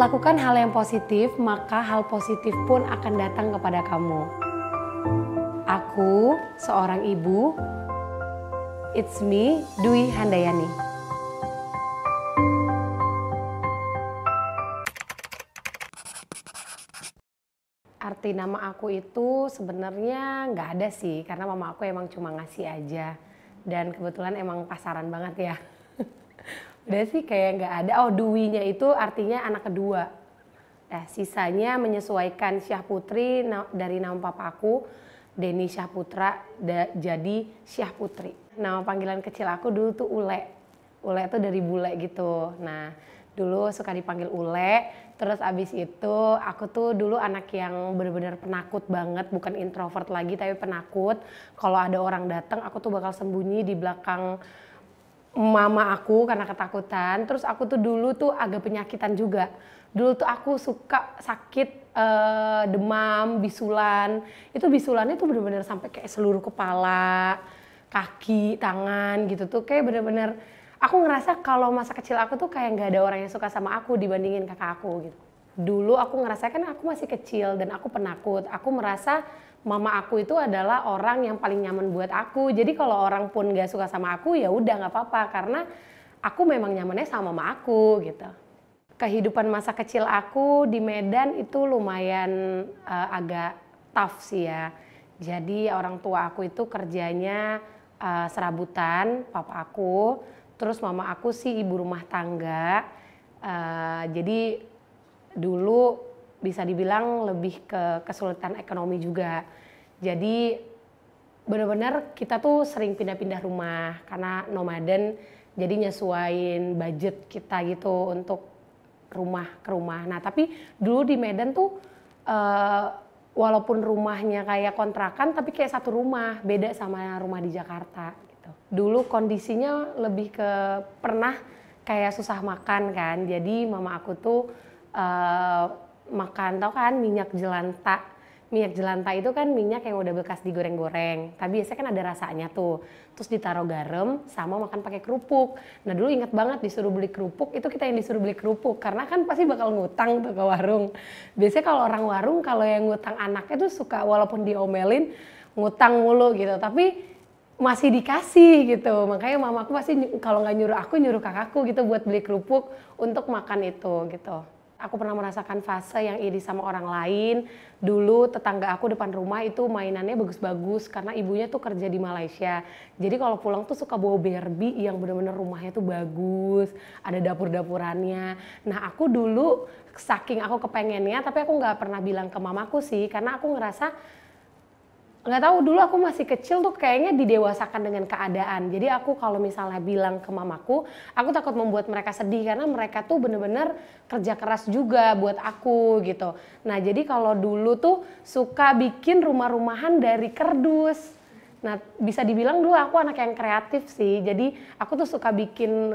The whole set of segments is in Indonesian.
Lakukan hal yang positif, maka hal positif pun akan datang kepada kamu. Aku, seorang ibu, it's me, Dwi Handayani. Arti nama aku itu sebenarnya nggak ada sih, karena mama aku emang cuma ngasih aja. Dan kebetulan emang pasaran banget ya. Udah sih kayak nggak ada. Oh, Dwi-nya itu artinya anak kedua. Nah, sisanya menyesuaikan Syah Putri dari nama papa aku, Denny Syah Putra, jadi Syah Putri. Nama panggilan kecil aku dulu tuh Ule. Ule tuh dari bule gitu. Nah, dulu suka dipanggil Ule. Terus abis itu aku tuh dulu anak yang benar-benar penakut banget, bukan introvert lagi tapi penakut. Kalau ada orang datang, aku tuh bakal sembunyi di belakang mama aku karena ketakutan. Terus aku tuh dulu tuh agak penyakitan juga. Dulu tuh aku suka sakit demam, bisulan. Itu bisulannya tuh bener-bener sampai kayak seluruh kepala, kaki, tangan gitu tuh. Kayak bener-bener aku ngerasa kalau masa kecil aku tuh kayak gak ada orang yang suka sama aku dibandingin kakak aku gitu. Dulu aku ngerasa kan aku masih kecil dan aku penakut. Aku merasa mama aku itu adalah orang yang paling nyaman buat aku. Jadi kalau orang pun gak suka sama aku ya udah nggak apa-apa karena aku memang nyamannya sama mama aku gitu. Kehidupan masa kecil aku di Medan itu lumayan agak tough sih ya. Jadi orang tua aku itu kerjanya serabutan, papa aku, terus mama aku sih ibu rumah tangga. Jadi dulu bisa dibilang lebih ke kesulitan ekonomi juga. Jadi benar-benar kita tuh sering pindah-pindah rumah karena nomaden, jadi nyesuain budget kita gitu untuk rumah ke rumah. Nah tapi dulu di Medan tuh walaupun rumahnya kayak kontrakan tapi kayak satu rumah, beda sama rumah di Jakarta gitu. Dulu kondisinya lebih ke pernah kayak susah makan kan, jadi mama aku tuh makan, tau kan minyak jelantah. Minyak jelantah itu kan minyak yang udah bekas digoreng-goreng. Tapi biasanya kan ada rasanya tuh. Terus ditaruh garam sama makan pakai kerupuk. Nah dulu inget banget disuruh beli kerupuk, itu kita yang disuruh beli kerupuk. Karena kan pasti bakal ngutang tuh ke warung. Biasanya kalau orang warung, kalau yang ngutang anaknya tuh suka walaupun diomelin, ngutang mulu gitu. Tapi masih dikasih gitu. Makanya mamaku pasti kalau nggak nyuruh aku, nyuruh kakakku gitu buat beli kerupuk untuk makan itu gitu. Aku pernah merasakan fase yang iri sama orang lain. Dulu tetangga aku depan rumah itu mainannya bagus-bagus karena ibunya tuh kerja di Malaysia. Jadi kalau pulang tuh suka bawa Barbie yang bener-bener rumahnya tuh bagus, ada dapur-dapurannya. Nah aku dulu saking aku kepengennya, tapi aku nggak pernah bilang ke mamaku sih karena aku ngerasa nggak tahu, dulu aku masih kecil tuh kayaknya didewasakan dengan keadaan. Jadi aku kalau misalnya bilang ke mamaku, aku takut membuat mereka sedih karena mereka tuh bener-bener kerja keras juga buat aku gitu. Nah jadi kalau dulu tuh suka bikin rumah-rumahan dari kardus. Nah bisa dibilang dulu aku anak yang kreatif sih. Jadi aku tuh suka bikin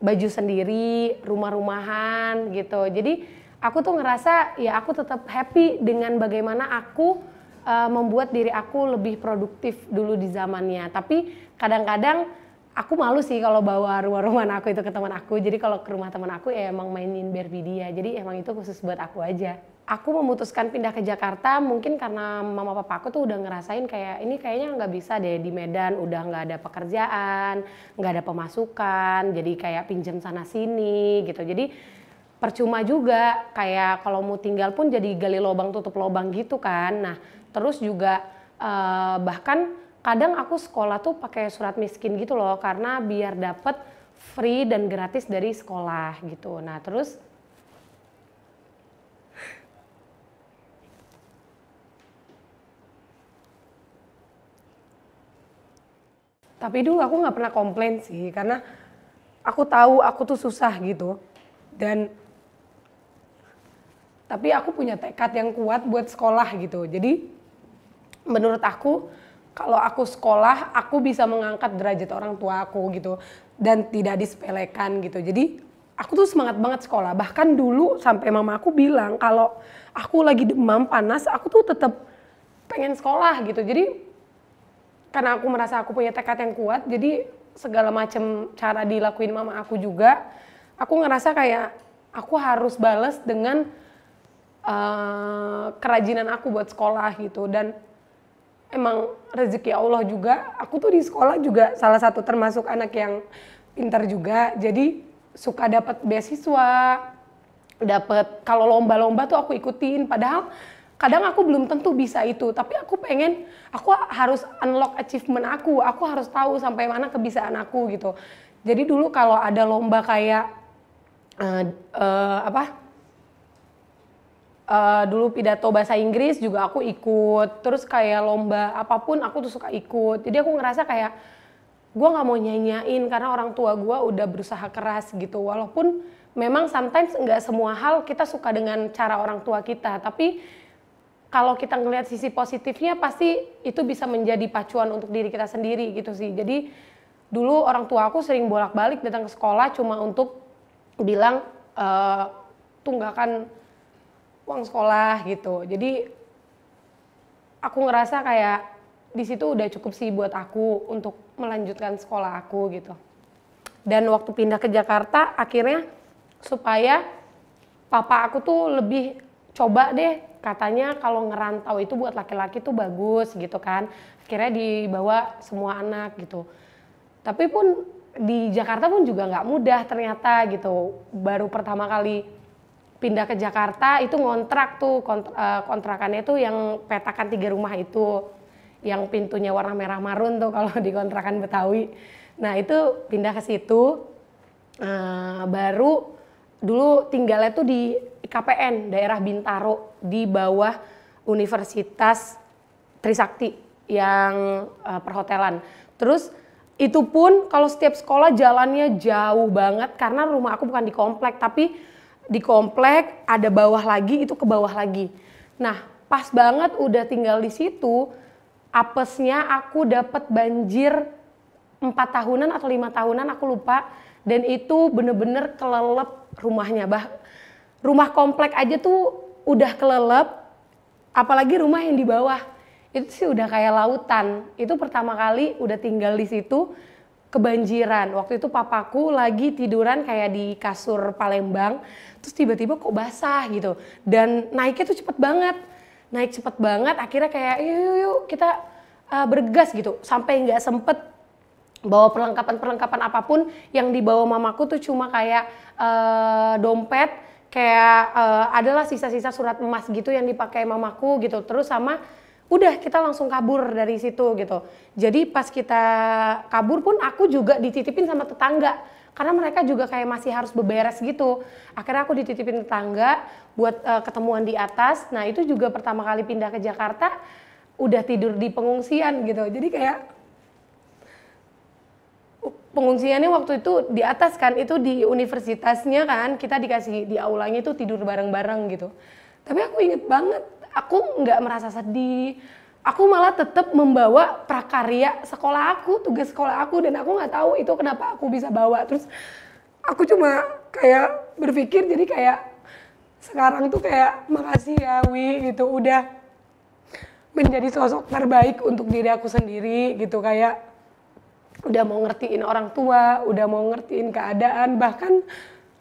baju sendiri, rumah-rumahan gitu. Jadi aku tuh ngerasa ya aku tetap happy dengan bagaimana aku membuat diri aku lebih produktif dulu di zamannya. Tapi kadang-kadang aku malu sih kalau bawa rumah-rumahan aku itu ke teman aku. Jadi kalau ke rumah teman aku ya emang mainin Barbie dia. Jadi emang itu khusus buat aku aja. Aku memutuskan pindah ke Jakarta mungkin karena mama papa aku tuh udah ngerasain kayak ini kayaknya nggak bisa deh di Medan, udah nggak ada pekerjaan, nggak ada pemasukan, jadi kayak pinjam sana sini gitu. Jadi percuma juga, kayak kalau mau tinggal pun jadi gali lubang tutup lubang gitu kan. Nah terus juga bahkan kadang aku sekolah tuh pakai surat miskin gitu loh karena biar dapet free dan gratis dari sekolah gitu. Nah terus tapi dulu aku nggak pernah komplain sih karena aku tahu aku tuh susah gitu. Dan tapi aku punya tekad yang kuat buat sekolah gitu. Jadi menurut aku kalau aku sekolah aku bisa mengangkat derajat orang tua aku gitu dan tidak disepelekan gitu. Jadi aku tuh semangat banget sekolah. Bahkan dulu sampai mama aku bilang kalau aku lagi demam panas aku tuh tetap pengen sekolah gitu. Jadi karena aku merasa aku punya tekad yang kuat, jadi segala macam cara dilakuin mama aku juga, aku ngerasa kayak aku harus balas dengan kerajinan aku buat sekolah gitu. Dan emang rezeki Allah juga, aku tuh di sekolah juga salah satu termasuk anak yang pintar juga, jadi suka dapat beasiswa, dapat kalau lomba-lomba tuh aku ikutin, padahal kadang aku belum tentu bisa itu, tapi aku harus unlock achievement aku harus tahu sampai mana kebisaan aku gitu. Jadi dulu kalau ada lomba kayak dulu pidato bahasa Inggris juga aku ikut, terus kayak lomba apapun aku tuh suka ikut. Jadi aku ngerasa kayak gue nggak mau nyanyain karena orang tua gue udah berusaha keras gitu. Walaupun memang sometimes nggak semua hal kita suka dengan cara orang tua kita, tapi kalau kita ngelihat sisi positifnya pasti itu bisa menjadi pacuan untuk diri kita sendiri gitu sih. Jadi dulu orang tua aku sering bolak-balik datang ke sekolah cuma untuk bilang tunggakan uang sekolah gitu. Jadi aku ngerasa kayak di situ udah cukup sih buat aku untuk melanjutkan sekolah aku gitu. Dan waktu pindah ke Jakarta akhirnya supaya papa aku tuh lebih coba deh, katanya kalau ngerantau itu buat laki-laki tuh bagus gitu kan. Akhirnya dibawa semua anak gitu. Tapi pun di Jakarta pun juga nggak mudah ternyata gitu. Baru pertama kali pindah ke Jakarta itu ngontrak tuh, kontrakannya tuh yang petakan 3 rumah itu, yang pintunya warna merah marun tuh kalau di kontrakan Betawi. Nah itu pindah ke situ, baru dulu tinggalnya tuh di IKPN daerah Bintaro di bawah Universitas Trisakti yang perhotelan. Terus itu pun kalau setiap sekolah jalannya jauh banget karena rumah aku bukan di komplek tapi di komplek ada bawah lagi, itu ke bawah lagi. Nah pas banget udah tinggal di situ, apesnya aku dapat banjir 4 tahunan atau 5 tahunan aku lupa, dan itu bener-bener kelelep rumahnya. Rumah komplek aja tuh udah kelelep, apalagi rumah yang di bawah itu sih udah kayak lautan. Itu pertama kali udah tinggal di situ kebanjiran. Waktu itu papaku lagi tiduran kayak di kasur Palembang, terus tiba-tiba kok basah gitu. Dan naiknya tuh cepet banget, akhirnya kayak yuk kita bergegas gitu. Sampai nggak sempet bawa perlengkapan apapun, yang dibawa mamaku tuh cuma kayak dompet, kayak adalah sisa-sisa surat emas gitu yang dipakai mamaku gitu. Terus sama udah kita langsung kabur dari situ gitu. Jadi pas kita kabur pun aku juga dititipin sama tetangga. Karena mereka juga kayak masih harus beberes gitu. Akhirnya aku dititipin tetangga buat ketemuan di atas. Nah itu juga pertama kali pindah ke Jakarta udah tidur di pengungsian gitu. Jadi kayak pengungsiannya waktu itu di atas kan, itu di universitasnya kan, kita dikasih di aulanya itu tidur bareng-bareng gitu. Tapi aku inget banget, aku nggak merasa sedih, aku malah tetap membawa prakarya sekolah aku, tugas sekolah aku, dan aku nggak tahu itu kenapa aku bisa bawa. Terus aku cuma kayak berpikir, jadi kayak sekarang tuh kayak makasih ya Wi gitu, udah menjadi sosok terbaik untuk diri aku sendiri gitu, kayak udah mau ngertiin orang tua, udah mau ngertiin keadaan, bahkan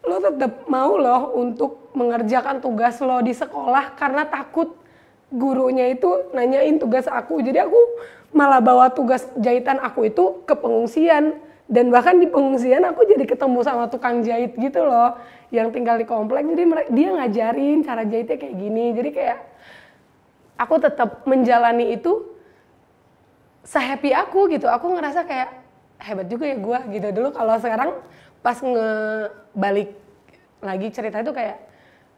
lo tetap mau loh untuk mengerjakan tugas lo di sekolah karena takut gurunya itu nanyain tugas aku. Jadi aku malah bawa tugas jahitan aku itu ke pengungsian, dan bahkan di pengungsian aku jadi ketemu sama tukang jahit gitu loh yang tinggal di komplek. Jadi dia ngajarin cara jahitnya kayak gini. Jadi kayak aku tetap menjalani itu se-happy aku gitu. Aku ngerasa kayak hebat juga ya gue gitu. Dulu kalau sekarang pas ngebalik lagi cerita itu kayak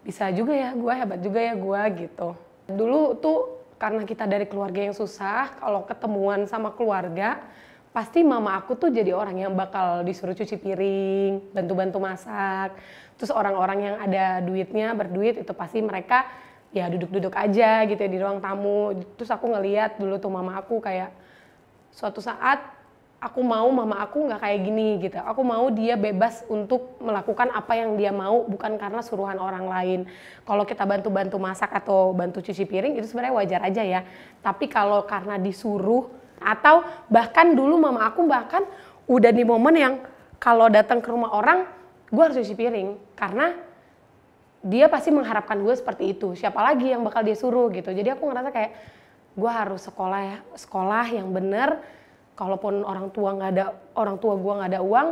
bisa juga ya gue, hebat juga ya gue gitu. Dulu tuh karena kita dari keluarga yang susah, kalau ketemuan sama keluarga pasti mama aku tuh jadi orang yang bakal disuruh cuci piring, bantu-bantu masak. Terus orang-orang yang ada duitnya, berduit, itu pasti mereka ya duduk-duduk aja gitu ya di ruang tamu. Terus aku ngeliat dulu tuh mama aku kayak suatu saat aku mau mama aku nggak kayak gini gitu. Aku mau dia bebas untuk melakukan apa yang dia mau, bukan karena suruhan orang lain. Kalau kita bantu-bantu masak atau bantu cuci piring itu sebenarnya wajar aja ya. Tapi kalau karena disuruh, atau bahkan dulu mama aku bahkan udah di momen yang kalau datang ke rumah orang, gue harus cuci piring. Karena dia pasti mengharapkan gue seperti itu. Siapa lagi yang bakal dia suruh gitu. Jadi aku ngerasa kayak gue harus sekolah yang bener. Kalaupun orang tua gue nggak ada uang,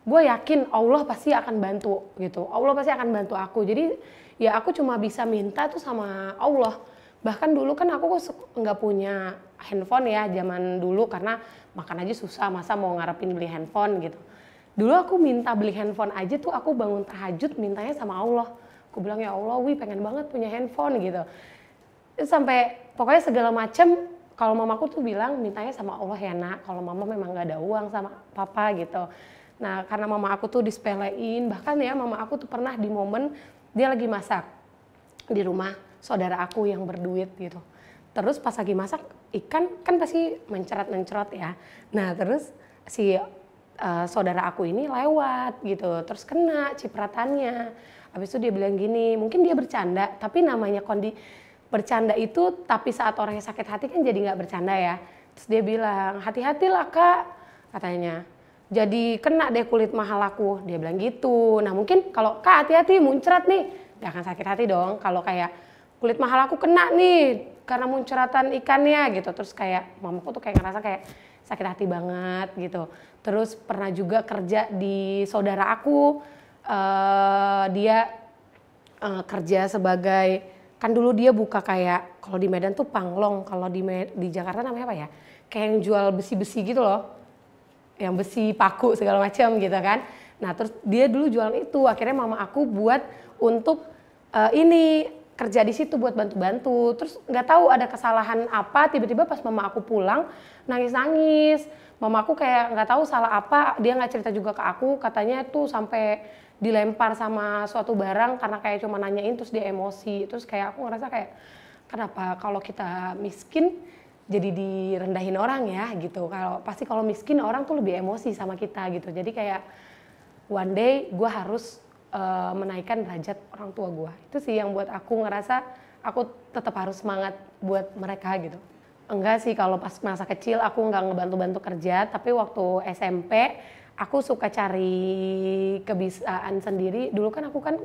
gue yakin Allah pasti akan bantu gitu. Allah pasti akan bantu aku. Jadi ya aku cuma bisa minta tuh sama Allah. Bahkan dulu kan aku nggak punya handphone ya zaman dulu karena makan aja susah, masa mau ngarepin beli handphone gitu. Dulu aku minta beli handphone aja tuh aku bangun tahajud mintanya sama Allah. Aku bilang ya Allah, pengen banget punya handphone gitu. Terus sampai pokoknya segala macam. Kalau mamaku tuh bilang mintanya sama Allah ya nak, kalau mama memang gak ada uang sama papa gitu. Nah karena mama aku tuh disepelein, bahkan ya mama aku tuh pernah di momen dia lagi masak di rumah saudara aku yang berduit gitu. Terus pas lagi masak ikan kan pasti mencerot ya. Nah terus si saudara aku ini lewat gitu, terus kena cipratannya. Habis itu dia bilang gini, mungkin dia bercanda, tapi namanya bercanda itu, tapi saat orangnya sakit hati kan jadi nggak bercanda ya. Terus dia bilang, hati-hatilah kak, katanya. Jadi kena deh kulit mahal aku, dia bilang gitu. Nah mungkin kalau kak hati-hati muncrat nih, gak akan sakit hati dong. Kalau kayak kulit mahal aku kena nih, karena muncratan ikannya gitu. Terus kayak mamaku tuh kayak ngerasa kayak sakit hati banget gitu. Terus pernah juga kerja di saudara aku, dia kerja sebagai, kan dulu dia buka kayak, kalau di Medan tuh panglong, kalau di Jakarta namanya apa ya? Kayak yang jual besi-besi gitu loh. Yang besi paku segala macam gitu kan. Nah terus dia dulu jualan itu, akhirnya mama aku buat untuk ini kerja di situ buat bantu-bantu. Terus nggak tahu ada kesalahan apa, tiba-tiba pas mama aku pulang nangis-nangis. Mama aku kayak nggak tahu salah apa, dia nggak cerita juga ke aku, katanya tuh sampai dilempar sama suatu barang karena kayak cuma nanyain terus dia emosi. Terus kayak aku ngerasa kayak kenapa kalau kita miskin jadi direndahin orang ya gitu. Kalau miskin orang tuh lebih emosi sama kita gitu. Jadi kayak one day gue harus menaikkan derajat orang tua gue. Itu sih yang buat aku ngerasa aku tetap harus semangat buat mereka gitu. Enggak sih, kalau pas masa kecil aku nggak ngebantu-bantu kerja, tapi waktu SMP aku suka cari kebiasaan sendiri. Dulu kan aku kan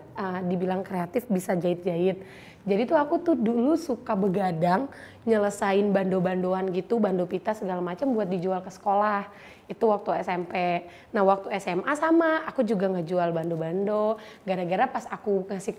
dibilang kreatif, bisa jahit-jahit. Jadi tuh aku tuh dulu suka begadang, nyelesain bando-bandoan gitu, bando pita segala macam buat dijual ke sekolah. Itu waktu SMP. Nah waktu SMA sama, aku juga ngejual bando-bando. Gara-gara pas aku ngasih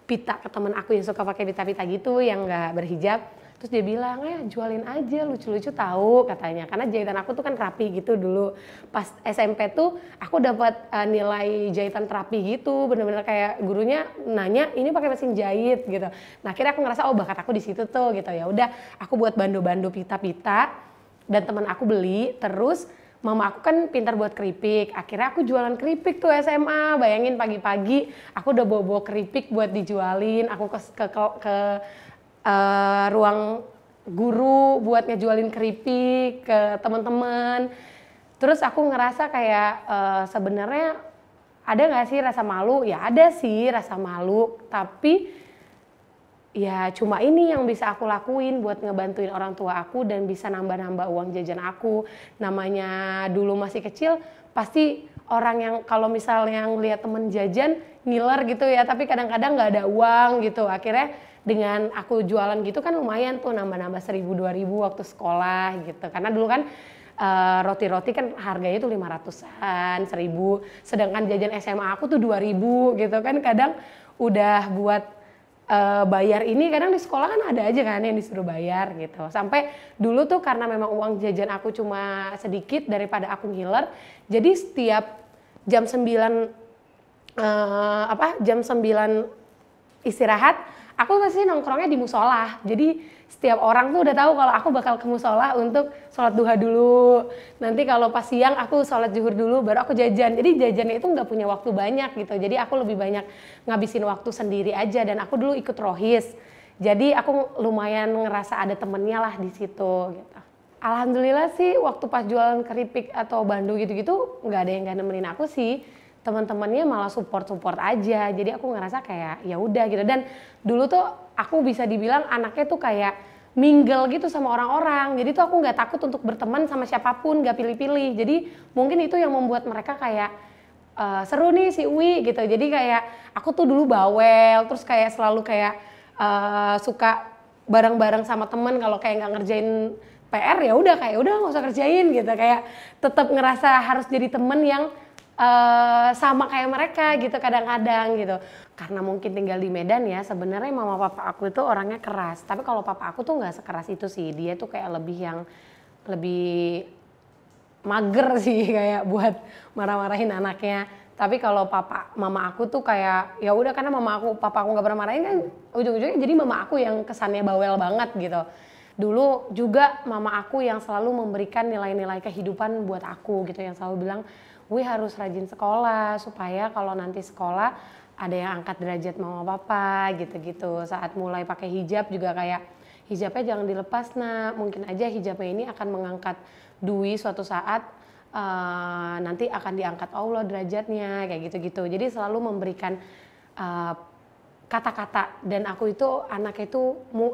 pita ke temen aku yang suka pakai pita-pita gitu, yang nggak berhijab. Terus dia bilang, jualin aja, lucu-lucu tahu katanya. Karena jahitan aku tuh kan rapi gitu dulu. Pas SMP tuh aku dapat nilai jahitan rapi gitu, bener-bener kayak gurunya nanya, ini pakai mesin jahit gitu. Nah akhirnya aku ngerasa, bakat aku di situ tuh gitu. Ya udah, aku buat bando-bando pita-pita dan teman aku beli. Terus mama aku kan pintar buat keripik. Akhirnya aku jualan keripik tuh SMA. Bayangin pagi-pagi aku udah bawa keripik buat dijualin. Aku ke ruang guru buat ngejualin keripik ke teman-teman. Terus aku ngerasa kayak sebenarnya ada nggak sih rasa malu? Ya ada sih rasa malu, tapi ya cuma ini yang bisa aku lakuin buat ngebantuin orang tua aku dan bisa nambah-nambah uang jajan aku. Namanya dulu masih kecil, pasti orang yang kalau misalnya ngeliat temen jajan ngiler gitu ya, tapi kadang-kadang nggak ada uang gitu. Akhirnya dengan aku jualan gitu kan lumayan tuh nambah-nambah 1.000-2.000 waktu sekolah gitu. Karena dulu kan roti-roti kan harganya tuh 500-an, 1.000. Sedangkan jajan SMA aku tuh 2.000 gitu kan. Kadang udah buat bayar ini, kadang di sekolah kan ada aja kan yang disuruh bayar gitu. Sampai dulu tuh karena memang uang jajan aku cuma sedikit daripada aku ngiler. Jadi setiap jam 9 jam 9 istirahat, aku pasti nongkrongnya di musola. Jadi setiap orang tuh udah tahu kalau aku bakal ke musola untuk sholat duha dulu. Nanti kalau pas siang aku sholat zuhur dulu, baru aku jajan. Jadi jajannya itu nggak punya waktu banyak gitu. Jadi aku lebih banyak ngabisin waktu sendiri aja. Dan aku dulu ikut rohis. Jadi aku lumayan ngerasa ada temennya lah di situ gitu. Alhamdulillah sih waktu pas jualan keripik atau bandu gitu-gitu nggak ada yang nggak nemenin aku sih. Teman-temannya malah support aja. Jadi aku ngerasa kayak ya udah gitu. Dan dulu tuh aku bisa dibilang anaknya tuh kayak mingle gitu sama orang-orang. Jadi tuh aku nggak takut untuk berteman sama siapapun, nggak pilih-pilih. Jadi mungkin itu yang membuat mereka kayak seru nih si Uwi gitu. Jadi kayak aku tuh dulu bawel, terus kayak selalu kayak suka bareng-bareng sama temen kalau kayak nggak ngerjain PR ya udah kayak udah nggak usah kerjain gitu, kayak tetap ngerasa harus jadi temen yang sama kayak mereka gitu kadang-kadang gitu. Karena mungkin tinggal di Medan ya, sebenarnya mama papa aku itu orangnya keras, tapi kalau papa aku tuh nggak sekeras itu sih, dia tuh kayak lebih mager sih kayak buat marah-marahin anaknya. Tapi kalau mama aku tuh kayak ya udah, karena papa aku nggak pernah marahin kan, ujung-ujungnya jadi mama aku yang kesannya bawel banget gitu. Dulu juga mama aku yang selalu memberikan nilai-nilai kehidupan buat aku gitu, yang selalu bilang, "Wih harus rajin sekolah supaya kalau nanti sekolah ada yang angkat derajat mama papa," gitu-gitu. Saat mulai pakai hijab juga kayak, "Hijabnya jangan dilepas nak, mungkin aja hijabnya ini akan mengangkat Dwi suatu saat nanti akan diangkat Allah derajatnya," kayak gitu-gitu. Jadi selalu memberikan kata-kata, dan aku itu anaknya itu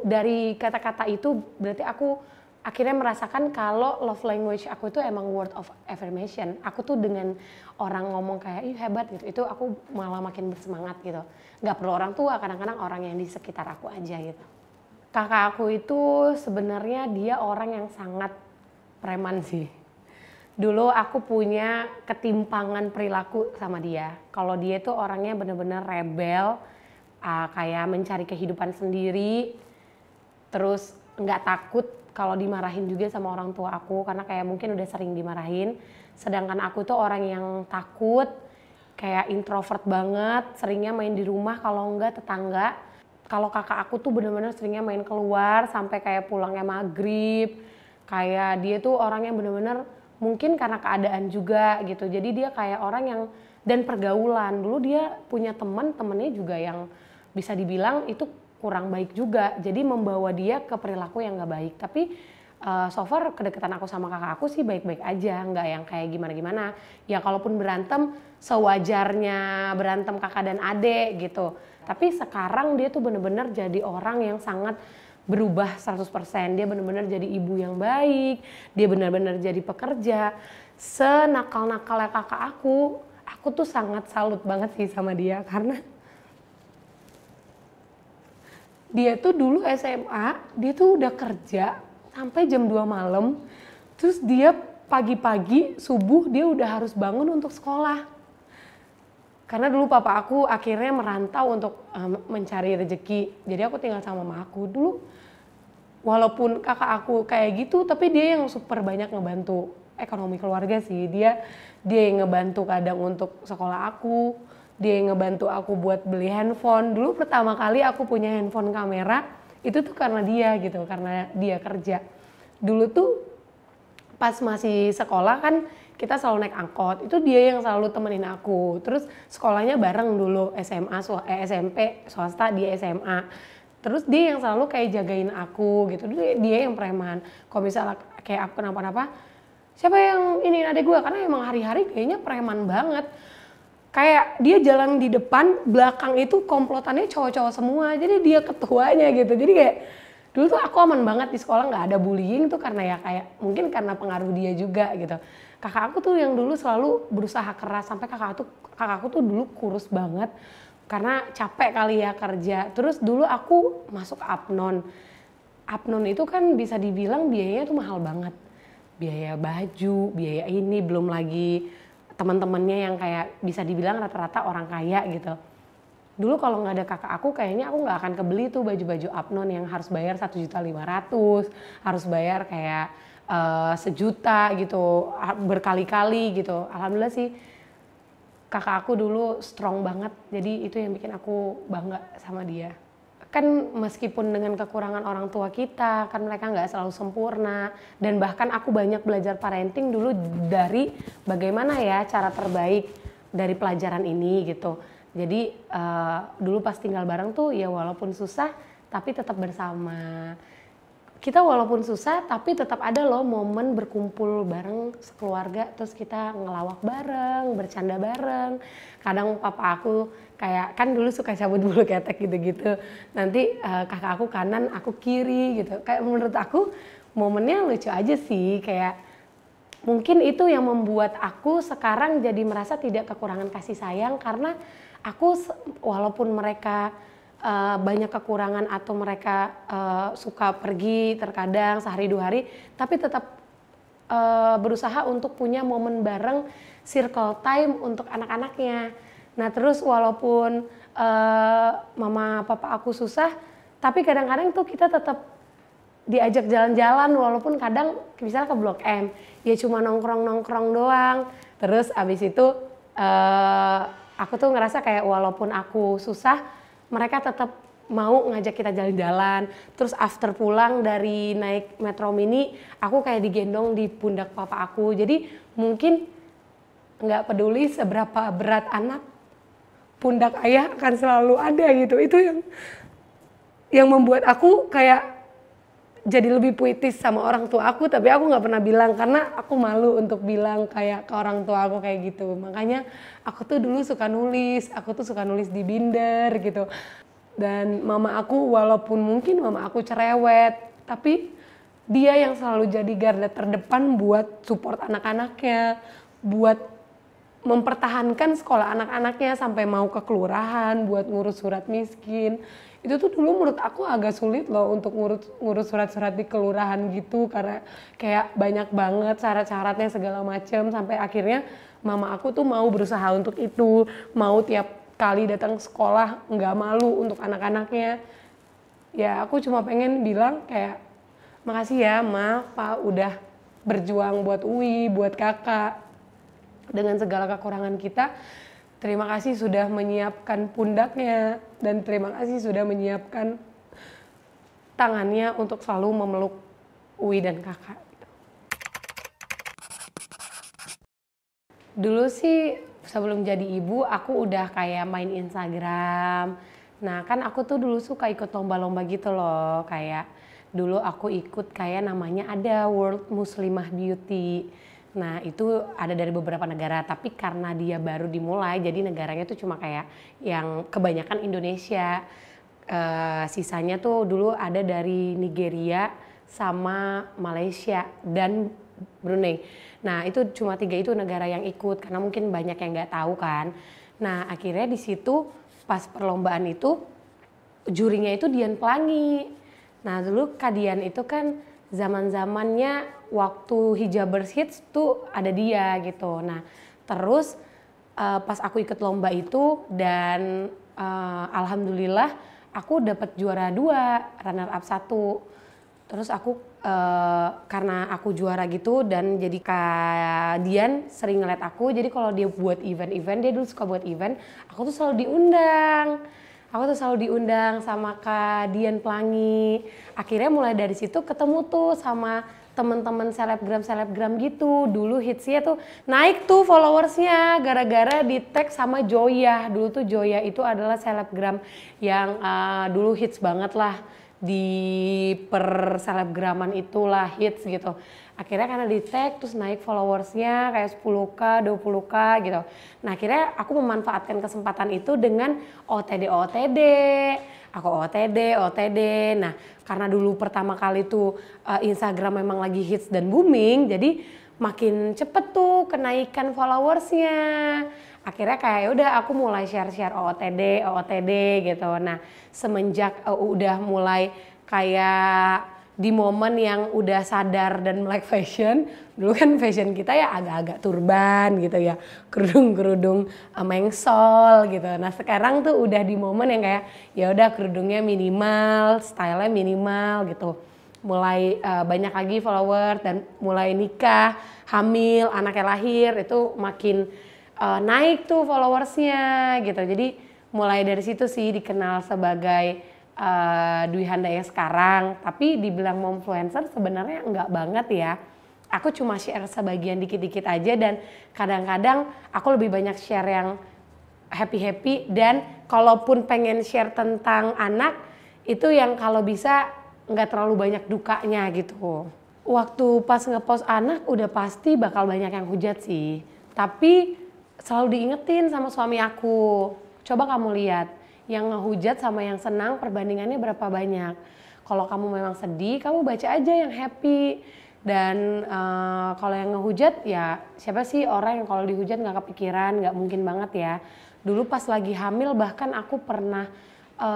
dari kata-kata itu berarti aku akhirnya merasakan kalau love language aku itu emang word of affirmation. Aku tuh dengan orang ngomong kayak ih hebat gitu, itu aku malah makin bersemangat gitu. Nggak perlu orang tua, kadang-kadang orang yang di sekitar aku aja gitu. Kakak aku itu sebenarnya dia orang yang sangat preman sih. Dulu aku punya ketimpangan perilaku sama dia. Kalau dia tuh orangnya bener-bener rebel, kayak mencari kehidupan sendiri, terus nggak takut kalau dimarahin juga sama orang tua aku, karena kayak mungkin udah sering dimarahin. Sedangkan aku tuh orang yang takut, kayak introvert banget, seringnya main di rumah kalau enggak tetangga. Kalau kakak aku tuh bener-bener seringnya main keluar sampai kayak pulangnya maghrib. Kayak dia tuh orang yang bener-bener mungkin karena keadaan juga gitu. Jadi dia kayak orang yang, dan pergaulan. Dulu dia punya temennya juga yang bisa dibilang itu kurang baik juga. Jadi membawa dia ke perilaku yang gak baik. Tapi so far kedekatan aku sama kakak aku sih baik-baik aja. Nggak yang kayak gimana-gimana. Ya kalaupun berantem sewajarnya berantem kakak dan adik gitu. Tapi sekarang dia tuh bener-bener jadi orang yang sangat berubah 100%. Dia benar-benar jadi ibu yang baik, dia benar-benar jadi pekerja. Senakal-nakalnya kakak aku tuh sangat salut banget sih sama dia, karena dia tuh dulu SMA, dia tuh udah kerja sampai jam 2 malam, terus dia pagi-pagi subuh dia udah harus bangun untuk sekolah. Karena dulu papa aku akhirnya merantau untuk mencari rezeki, jadi aku tinggal sama mama aku. Dulu walaupun kakak aku kayak gitu, tapi dia yang super banyak ngebantu ekonomi keluarga sih. Dia yang ngebantu kadang untuk sekolah aku, dia yang ngebantu aku buat beli handphone. Dulu pertama kali aku punya handphone kamera, itu tuh karena dia gitu, karena dia kerja. Dulu tuh pas masih sekolah kan kita selalu naik angkot, itu dia yang selalu temenin aku. Terus sekolahnya bareng dulu, SMP swasta, dia SMA. Terus dia yang selalu kayak jagain aku gitu, dia yang preman. Kalau misalnya kayak aku kenapa-napa, siapa yang ini adek gue, karena emang hari-hari kayaknya preman banget. Kayak dia jalan di depan, belakang itu komplotannya cowok-cowok semua, jadi dia ketuanya gitu. Jadi kayak dulu tuh aku aman banget di sekolah, nggak ada bullying tuh karena ya kayak mungkin karena pengaruh dia juga gitu. Kakak aku tuh yang dulu selalu berusaha keras, sampai kakak aku tuh dulu kurus banget karena capek kali ya kerja. Terus dulu aku masuk Apnon. Apnon itu kan bisa dibilang biayanya tuh mahal banget. Biaya baju, biaya ini, belum lagi teman-temannya yang kayak bisa dibilang rata-rata orang kaya gitu. Dulu kalau nggak ada kakak aku kayaknya aku nggak akan kebeli tuh baju-baju Apnon yang harus bayar 1.500.000, harus bayar kayak 1 juta gitu, berkali-kali gitu. Alhamdulillah sih kakak aku dulu strong banget, jadi itu yang bikin aku bangga sama dia. Kan meskipun dengan kekurangan orang tua kita, kan mereka nggak selalu sempurna. Dan bahkan aku banyak belajar parenting dulu dari bagaimana ya cara terbaik dari pelajaran ini gitu. Jadi dulu pas tinggal bareng tuh ya walaupun susah tapi tetap bersama. Kita walaupun susah tapi tetap ada loh momen berkumpul bareng sekeluarga, terus kita ngelawak bareng, bercanda bareng. Kadang papa aku kayak kan dulu suka cabut bulu ketek gitu-gitu. Nanti kakak aku kanan, aku kiri gitu. Kayak menurut aku momennya lucu aja sih, kayak mungkin itu yang membuat aku sekarang jadi merasa tidak kekurangan kasih sayang, karena aku walaupun mereka banyak kekurangan atau mereka suka pergi terkadang sehari 2 hari, tapi tetap berusaha untuk punya momen bareng, circle time untuk anak-anaknya. Nah terus walaupun mama papa aku susah, tapi kadang-kadang tuh kita tetap diajak jalan-jalan, walaupun kadang misalnya ke Blok M ya cuma nongkrong-nongkrong doang. Terus abis itu aku tuh ngerasa kayak walaupun aku susah, mereka tetap mau ngajak kita jalan-jalan. Terus after pulang dari naik Metro Mini, aku kayak digendong di pundak papa aku. Jadi mungkin nggak peduli seberapa berat anak, pundak ayah akan selalu ada gitu. Itu yang membuat aku kayak jadi lebih puitis sama orang tua aku, tapi aku nggak pernah bilang karena aku malu untuk bilang kayak ke orang tua aku kayak gitu. Makanya aku tuh dulu suka nulis, aku tuh suka nulis di binder gitu. Dan mama aku walaupun mungkin mama aku cerewet, tapi dia yang selalu jadi garda terdepan buat support anak-anaknya, buat mempertahankan sekolah anak-anaknya sampai mau ke kelurahan buat ngurus surat miskin. Itu tuh dulu menurut aku agak sulit loh untuk ngurus surat-surat di kelurahan gitu, karena kayak banyak banget syarat-syaratnya segala macam, sampai akhirnya mama aku tuh mau berusaha untuk itu, mau tiap kali datang sekolah nggak malu untuk anak-anaknya. Ya aku cuma pengen bilang kayak makasih ya ma, pa udah berjuang buat Uwi, buat kakak dengan segala kekurangan kita. Terima kasih sudah menyiapkan pundaknya dan terima kasih sudah menyiapkan tangannya untuk selalu memeluk Uwi dan kakak. Dulu sih sebelum jadi ibu aku udah kayak main Instagram. Nah kan aku tuh dulu suka ikut lomba-lomba gitu loh. Kayak dulu aku ikut kayak namanya ada World Muslimah Beauty. Nah itu ada dari beberapa negara, tapi karena dia baru dimulai jadi negaranya tuh cuma kayak yang kebanyakan Indonesia. Sisanya tuh dulu ada dari Nigeria sama Malaysia dan Brunei. Nah itu cuma 3 itu negara yang ikut karena mungkin banyak yang nggak tahu kan. Nah akhirnya di situ pas perlombaan itu jurinya itu Dian Pelangi. Nah dulu Kak Dian itu kan zaman-zamannya waktu Hijabers Hits tuh ada dia gitu. Nah terus pas aku ikut lomba itu dan alhamdulillah aku dapat juara 2, runner up 1. Terus aku karena aku juara gitu dan jadi Kak Dian sering ngeliat aku, jadi kalau dia buat event-event, dia dulu suka buat event, aku tuh selalu diundang. Aku tuh selalu diundang sama Kak Dian Pelangi. Akhirnya mulai dari situ ketemu tuh sama teman-teman selebgram gitu. Dulu hitsnya tuh naik tuh followersnya gara-gara di tag sama Joya. Dulu tuh Joya itu adalah selebgram yang dulu hits banget lah. Di per selebgraman itulah hits gitu. Akhirnya karena di tag terus naik followersnya kayak 10k, 20k gitu. Nah akhirnya aku memanfaatkan kesempatan itu dengan OTD. Aku OTD. Nah karena dulu pertama kali tuh Instagram memang lagi hits dan booming, jadi makin cepet tuh kenaikan followersnya. Akhirnya kayak udah aku mulai share OOTD gitu. Nah semenjak udah mulai kayak di momen yang udah sadar dan melek fashion, dulu kan fashion kita ya agak-agak turban gitu ya, kerudung mengsol gitu. Nah sekarang tuh udah di momen yang kayak ya udah kerudungnya minimal, stylenya minimal gitu. Mulai banyak lagi follower dan mulai nikah, hamil, anaknya lahir itu makin naik tuh followersnya gitu. Jadi mulai dari situ sih dikenal sebagai Dwi Handayani sekarang. Tapi dibilang momfluencer sebenarnya enggak banget ya. Aku cuma share sebagian dikit-dikit aja dan kadang-kadang aku lebih banyak share yang happy-happy, dan kalaupun pengen share tentang anak itu yang kalau bisa nggak terlalu banyak dukanya gitu. Waktu pas ngepost anak udah pasti bakal banyak yang hujat sih. Tapi selalu diingetin sama suami aku, coba kamu lihat yang ngehujat sama yang senang perbandingannya berapa banyak. Kalau kamu memang sedih, kamu baca aja yang happy. Dan kalau yang ngehujat ya siapa sih orang yang kalau dihujat nggak kepikiran, nggak mungkin banget ya. Dulu pas lagi hamil bahkan aku pernah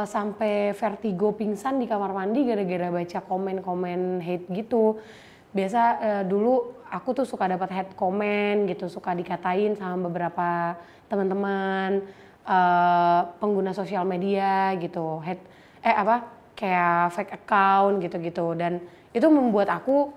sampai vertigo pingsan di kamar mandi gara-gara baca komen-komen hate gitu. Biasa dulu aku tuh suka dapat hate comment gitu, suka dikatain sama beberapa teman-teman pengguna sosial media gitu, kayak fake account gitu-gitu, dan itu membuat aku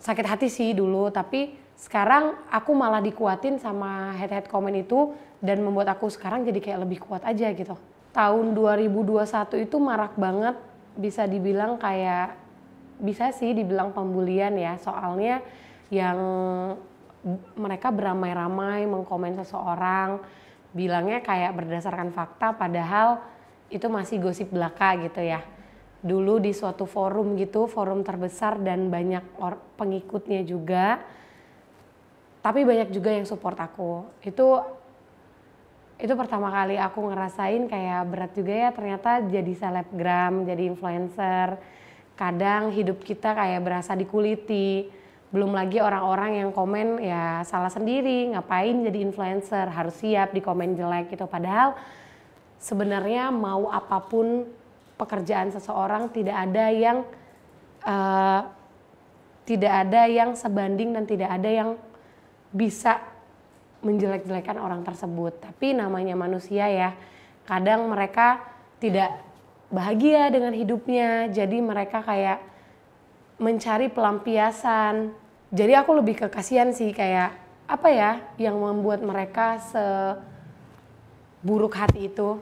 sakit hati sih dulu, tapi sekarang aku malah dikuatin sama hate comment itu dan membuat aku sekarang jadi kayak lebih kuat aja gitu. Tahun 2021 itu marak banget, bisa dibilang kayak, bisa sih dibilang pembulian ya, soalnya yang mereka beramai-ramai mengkomen seseorang, bilangnya kayak berdasarkan fakta padahal itu masih gosip belaka gitu ya. Dulu di suatu forum gitu, forum terbesar dan banyak pengikutnya juga, tapi banyak juga yang support aku. Itu pertama kali aku ngerasain kayak berat juga ya, ternyata jadi selebgram, jadi influencer. Kadang hidup kita kayak berasa dikuliti. Belum lagi orang-orang yang komen ya salah sendiri, ngapain jadi influencer, harus siap di komen jelek gitu. Padahal sebenarnya mau apapun pekerjaan seseorang tidak ada yang sebanding dan tidak ada yang bisa menjelek-jelekan orang tersebut. Tapi namanya manusia ya, kadang mereka tidak bahagia dengan hidupnya, jadi mereka kayak mencari pelampiasan. Jadi aku lebih ke kasihan sih, kayak apa ya yang membuat mereka seburuk hati itu.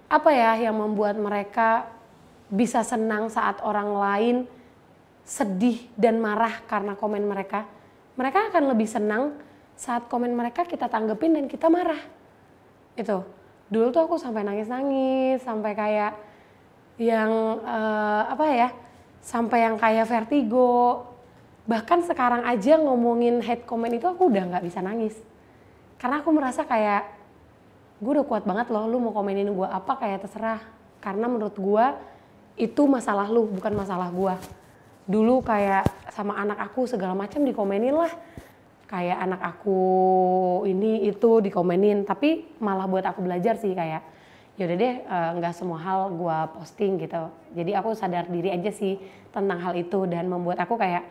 Apa ya yang membuat mereka bisa senang saat orang lain sedih dan marah karena komen mereka. Mereka akan lebih senang saat komen mereka kita tanggepin dan kita marah. Itu. Dulu tuh aku sampai nangis-nangis, sampai kayak yang sampai yang kayak vertigo. Bahkan sekarang aja ngomongin hate comment itu aku udah nggak bisa nangis. Karena aku merasa kayak gue udah kuat banget loh, lu mau komenin gue apa kayak terserah. Karena menurut gue itu masalah lu, bukan masalah gue. Dulu kayak sama anak aku segala macam dikomenin lah. Kayak anak aku ini itu dikomenin, tapi malah buat aku belajar sih kayak yaudah deh nggak semua hal gue posting gitu. Jadi aku sadar diri aja sih tentang hal itu dan membuat aku kayak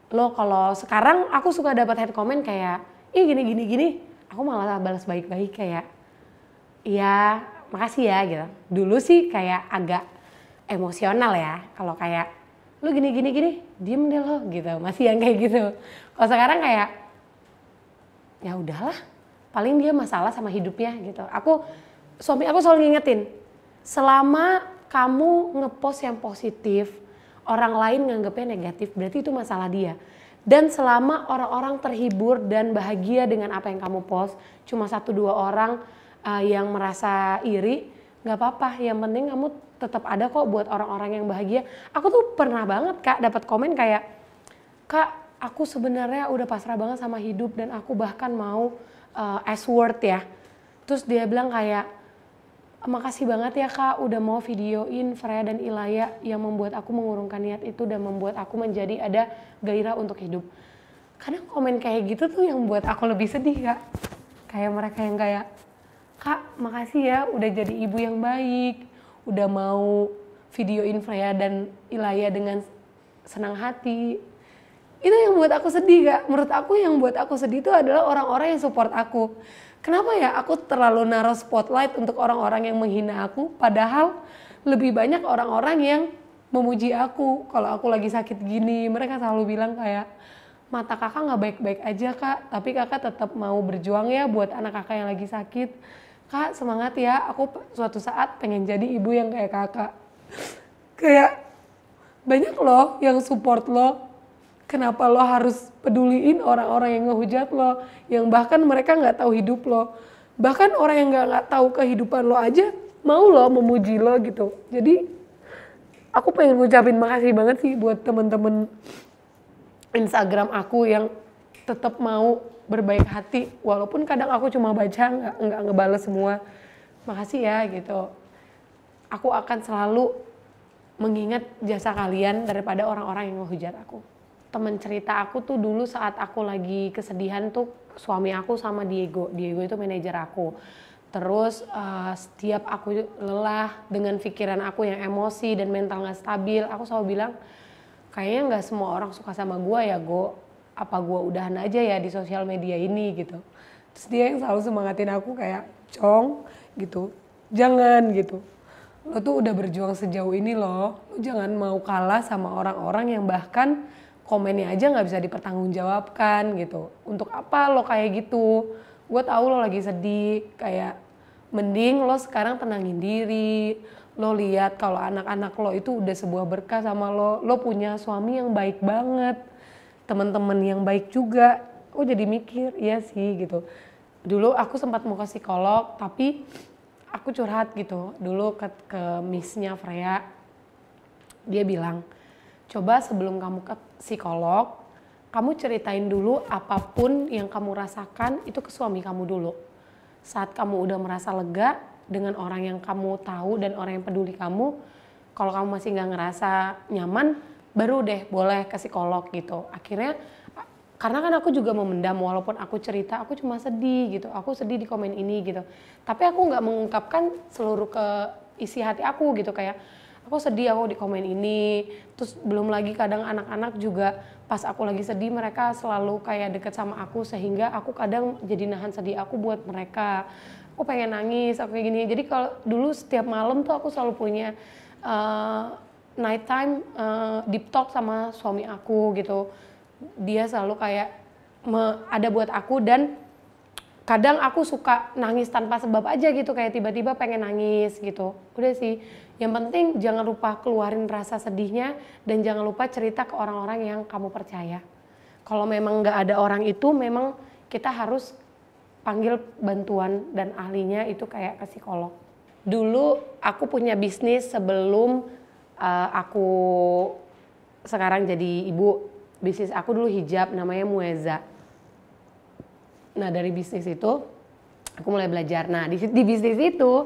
lo kalau sekarang aku suka dapat hate comment kayak ih gini, aku malah balas baik-baik kayak iya makasih ya gitu. Dulu sih kayak agak emosional ya, kalau kayak lu gini, diem deh lo gitu, masih yang kayak gitu. Kalau sekarang kayak ya udahlah, paling dia masalah sama hidupnya gitu. Suami aku selalu ngingetin, selama kamu ngepost yang positif, orang lain nganggepnya negatif, berarti itu masalah dia. Dan selama orang-orang terhibur dan bahagia dengan apa yang kamu post, cuma 1-2 orang yang merasa iri, nggak apa-apa. Yang penting kamu tetap ada kok buat orang-orang yang bahagia. Aku tuh pernah banget Kak dapat komen kayak, Kak aku sebenarnya udah pasrah banget sama hidup dan aku bahkan mau S-word ya. Terus dia bilang kayak, makasih banget ya Kak udah mau videoin Freya dan Ilaya yang membuat aku mengurungkan niat itu dan membuat aku menjadi ada gairah untuk hidup. Kadang komen kayak gitu tuh yang buat aku lebih sedih Kak. Kayak mereka yang kayak, Kak makasih ya udah jadi ibu yang baik, udah mau videoin Freya dan Ilaya dengan senang hati. Itu yang buat aku sedih Kak. Menurut aku yang buat aku sedih itu adalah orang-orang yang support aku. Kenapa ya aku terlalu naruh spotlight untuk orang-orang yang menghina aku, padahal lebih banyak orang-orang yang memuji aku. Kalau aku lagi sakit gini, mereka selalu bilang kayak, mata kakak gak baik-baik aja Kak, tapi kakak tetap mau berjuang ya buat anak kakak yang lagi sakit. Kak semangat ya, aku suatu saat pengen jadi ibu yang kayak kakak. Kayak banyak loh yang support lo. Kenapa lo harus peduliin orang-orang yang ngehujat lo, yang bahkan mereka nggak tahu hidup lo, bahkan orang yang nggak tahu kehidupan lo aja mau lo memuji lo gitu. Jadi aku pengen ngucapin makasih banget sih buat temen-temen Instagram aku yang tetap mau berbaik hati, walaupun kadang aku cuma baca nggak ngebales semua. Makasih ya gitu. Aku akan selalu mengingat jasa kalian daripada orang-orang yang ngehujat aku. temen cerita aku tuh dulu saat aku lagi kesedihan tuh suami aku sama Diego. Diego itu manajer aku. Terus setiap aku lelah dengan pikiran aku yang emosi dan mental gak stabil, aku selalu bilang, kayaknya nggak semua orang suka sama gue ya, apa gue udahan aja ya di sosial media ini gitu. Terus dia yang selalu semangatin aku kayak, Cong gitu, jangan gitu. Lo tuh udah berjuang sejauh ini loh, lo jangan mau kalah sama orang-orang yang bahkan komennya aja nggak bisa dipertanggungjawabkan gitu. Untuk apa lo kayak gitu? Gue tahu lo lagi sedih, kayak mending lo sekarang tenangin diri. Lo lihat kalau anak-anak lo itu udah sebuah berkah sama lo punya suami yang baik banget, teman-teman yang baik juga. Aku jadi mikir, iya sih gitu. Dulu aku sempat mau ke psikolog, tapi aku curhat gitu. Dulu ke Miss-nya Freya, dia bilang, coba sebelum kamu ke psikolog, kamu ceritain dulu apapun yang kamu rasakan itu ke suami kamu dulu. Saat kamu udah merasa lega dengan orang yang kamu tahu dan orang yang peduli kamu, kalau kamu masih nggak ngerasa nyaman, baru deh boleh ke psikolog gitu. Akhirnya, karena kan aku juga memendam, walaupun aku cerita, aku cuma sedih gitu. Aku sedih di komen ini gitu. Tapi aku nggak mengungkapkan seluruh isi hati aku gitu, kayak aku sedih aku di komen ini. Terus belum lagi kadang anak-anak juga pas aku lagi sedih mereka selalu kayak deket sama aku, sehingga aku kadang jadi nahan sedih aku buat mereka. Aku pengen nangis, aku kayak gini. Jadi kalau dulu setiap malam tuh aku selalu punya night time deep talk sama suami aku gitu. Dia selalu kayak ada buat aku, dan kadang aku suka nangis tanpa sebab aja gitu, kayak tiba-tiba pengen nangis gitu. Udah sih, yang penting jangan lupa keluarin rasa sedihnya dan jangan lupa cerita ke orang-orang yang kamu percaya. Kalau memang nggak ada orang itu, memang kita harus panggil bantuan dan ahlinya itu kayak ke psikolog. Dulu aku punya bisnis sebelum aku sekarang jadi ibu. Bisnis aku dulu hijab, namanya Mueza. Nah dari bisnis itu aku mulai belajar. Nah di bisnis itu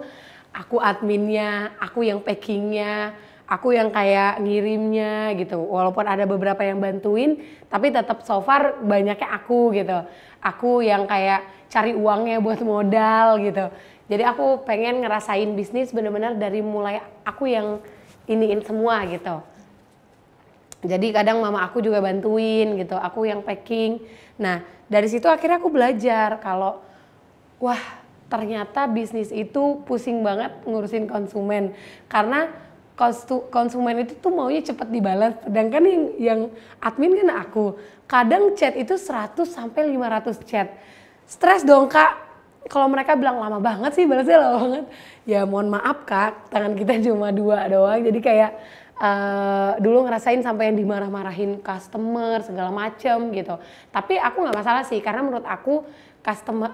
aku adminnya, aku yang packingnya, aku yang kayak ngirimnya gitu. Walaupun ada beberapa yang bantuin, tapi tetap so far banyaknya aku gitu. Aku yang kayak cari uangnya buat modal gitu. Jadi aku pengen ngerasain bisnis bener-bener dari mulai aku yang iniin semua gitu. Jadi kadang mama aku juga bantuin gitu, aku yang packing. Nah dari situ akhirnya aku belajar kalau wah ternyata bisnis itu pusing banget ngurusin konsumen. Karena konsumen itu tuh maunya cepet dibalas, sedangkan yang admin kan aku. Kadang chat itu 100 sampai 500 chat. Stres dong kak, kalau mereka bilang lama banget sih balasnya, lama banget. Ya mohon maaf kak, tangan kita cuma 2 doang, jadi kayak dulu ngerasain sampai yang dimarah-marahin customer segala macem gitu. Tapi aku nggak masalah sih, karena menurut aku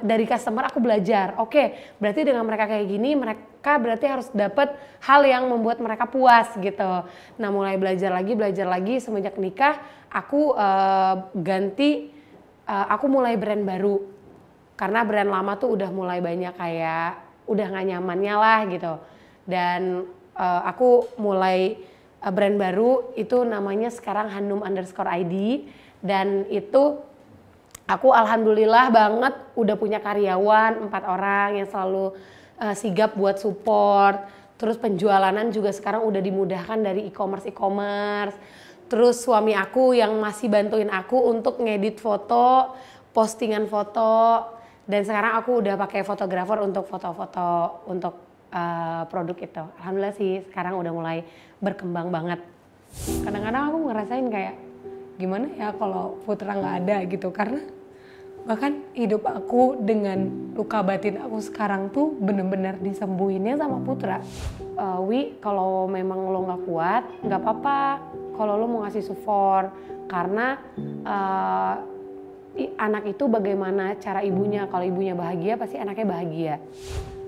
dari customer aku belajar. Oke, berarti dengan mereka kayak gini, mereka berarti harus dapat hal yang membuat mereka puas gitu. Nah mulai belajar lagi semenjak nikah aku aku mulai brand baru. Karena brand lama tuh udah mulai banyak kayak udah nggak nyamannya lah gitu. Dan aku mulai brand baru itu namanya sekarang Hanum_ID, dan itu aku alhamdulillah banget udah punya karyawan 4 orang yang selalu sigap buat support. Terus penjualanan juga sekarang udah dimudahkan dari e-commerce. Terus suami aku yang masih bantuin aku untuk ngedit foto, postingan foto, dan sekarang aku udah pakai fotografer untuk foto-foto untuk produk itu. Alhamdulillah sih sekarang udah mulai berkembang banget. Kadang-kadang aku ngerasain kayak gimana ya kalau Putra nggak ada gitu, karena bahkan hidup aku dengan luka batin aku sekarang tuh bener-bener disembuhinnya sama Putra. Wi, kalau memang lo nggak kuat nggak apa-apa kalau lo mau ngasih support, karena anak itu bagaimana cara ibunya, kalau ibunya bahagia pasti anaknya bahagia.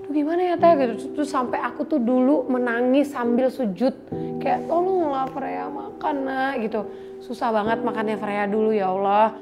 Gimana ya teh gitu, terus sampai aku tuh dulu menangis sambil sujud kayak tolonglah Freya makan nak gitu, susah banget makannya Freya dulu ya Allah.